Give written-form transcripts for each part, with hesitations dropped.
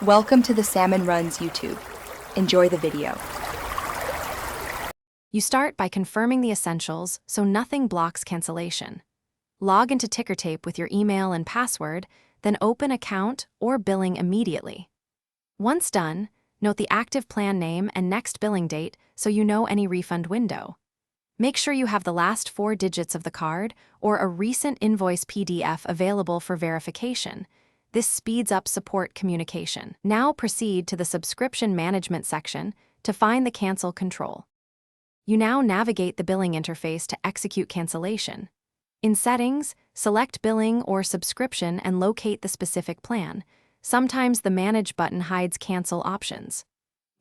Welcome to the Salmon Runs YouTube. Enjoy the video. You start by confirming the essentials so nothing blocks cancellation. Log into Tickertape with your email and password, then open account or billing immediately. Once done, note the active plan name and next billing date so you know any refund window. Make sure you have the last 4 digits of the card or a recent invoice PDF available for verification. This speeds up support communication. Now proceed to the subscription management section to find the cancel control. You now navigate the billing interface to execute cancellation. In Settings, select Billing or Subscription and locate the specific plan. Sometimes the Manage button hides cancel options.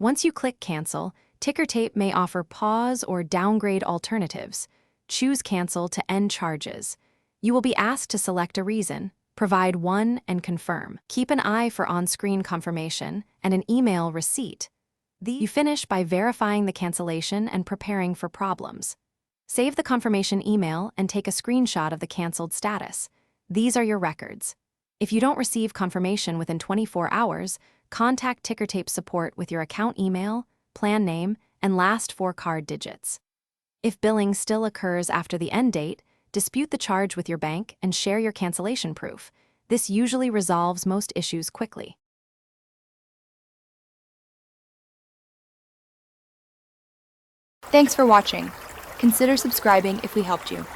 Once you click Cancel, Tickertape may offer pause or downgrade alternatives. Choose Cancel to end charges. You will be asked to select a reason, provide one, and confirm. Keep an eye for on-screen confirmation and an email receipt. You finish by verifying the cancellation and preparing for problems. Save the confirmation email and take a screenshot of the canceled status. These are your records. If you don't receive confirmation within 24 hours, contact Tickertape support with your account email, plan name, and last 4 card digits. If billing still occurs after the end date, dispute the charge with your bank and share your cancellation proof. This usually resolves most issues quickly. Thanks for watching. Consider subscribing if we helped you.